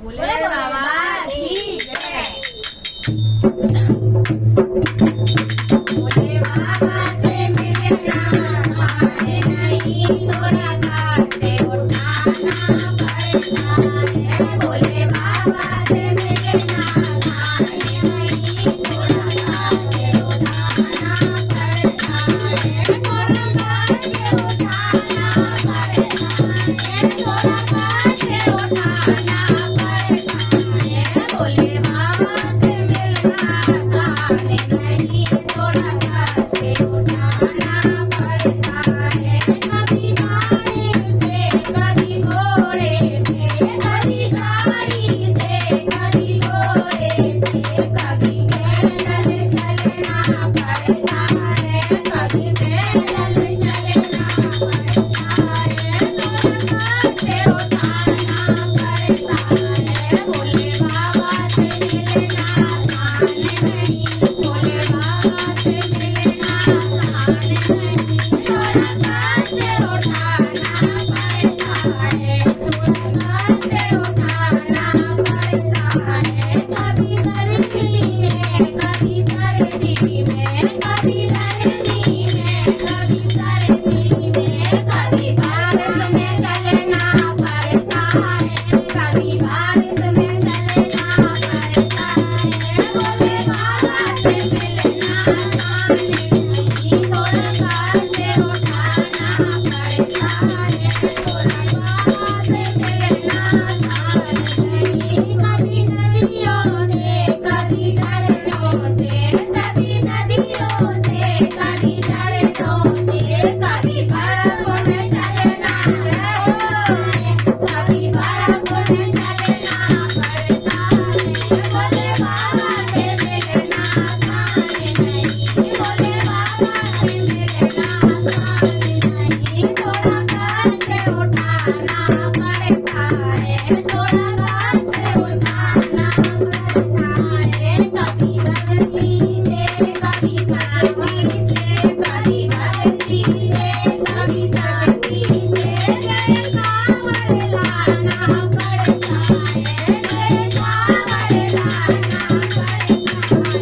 भोले बाबा की जय। भोले बाबा से मिलना माने नहीं, थोड़ा घाटे उठाना पड़ता है। भोले बाबा से मिलना माने नहीं, थोड़ा घाटे उठाना पड़ता है। थोड़ा घाटे उठाना पड़ता है। थोड़ा घाटे उठाना पड़ता है। भोले बाबा से मिलना आसानी नहीं, थोड़ा घाटे उठाना पड़ता है। कभी गाड़ी से, कभी घोड़े से, कभी गाड़ी से, कभी घोड़े से, कभी पैदल चलना पड़ता है। कभी पैदल चलना पड़ता है। थोड़ा घाटे उठाना पड़ता है। भोले बाबा से मिलना आसान नहीं, भोले बाबा से मिलना आसान नहीं। थोड़ा घाटे उठाना पड़ता है। थोड़ा घाटे उठाना पड़ता है। कभी गर्मी में, कभी सर्दी में, कभी गर्मी में, कभी सर्दी में, कभी बारिश में चलना पड़ता है। कभी बारिश में चलना पड़ता है। भोले बाबा से मिलना आसान नहीं, थोड़ा घाटे उठाना पड़ता है। भोले बाबा से मिलना आसान नहीं। कभी नदियों से, कभी झरनों से, कभी नदियों से, कभी झरनों से, कभी बर्फ में चलना है। कभी बर्फ में चलना पड़ता है। भोले बाबा से मिलना आसान नहीं, भोले बाबा से मिलना आसान नहीं। थोड़ा घाटे उठाना पड़ता है। थोड़ा घाटे उठाना पड़ता है। कभी गर्मी से, कभी सर्दी से, कभी गर्मी से, कभी सर्दी से, जय कांवड़ लाना पड़ता है। जय कांवड़ लाना पड़ता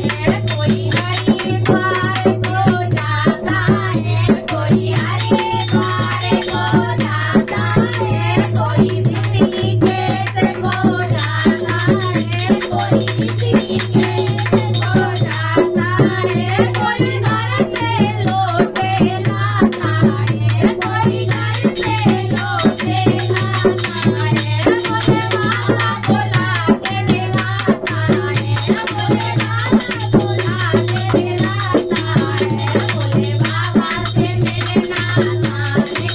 है। कोई हरिद्वार को जाता है, कोई हरिद्वार को जाता है, कोई ऋषिकेश को जाता है, कोई ऋषिकेश को जाता है। कोई घर से लौटे लाता है, कोई घर से लौटे लाता है। भोले बाबा बुला के दिलाता है। भोले बाबा बुला के दिलाता है। भोले बाबा से मिलना आसान नहीं,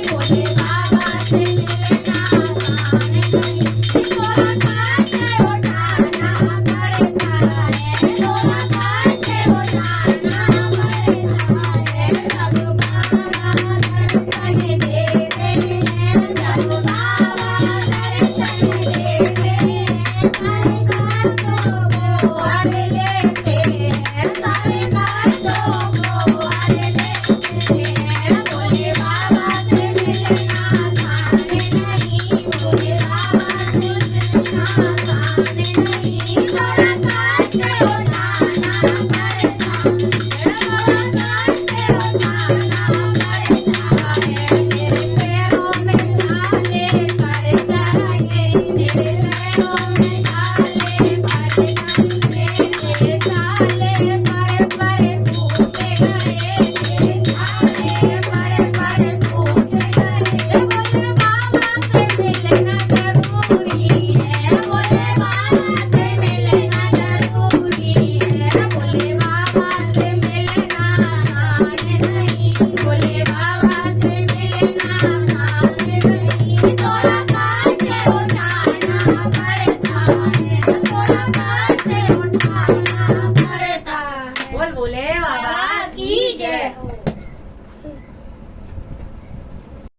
भोले बाबा से मिलना आसान नहीं। थोड़ा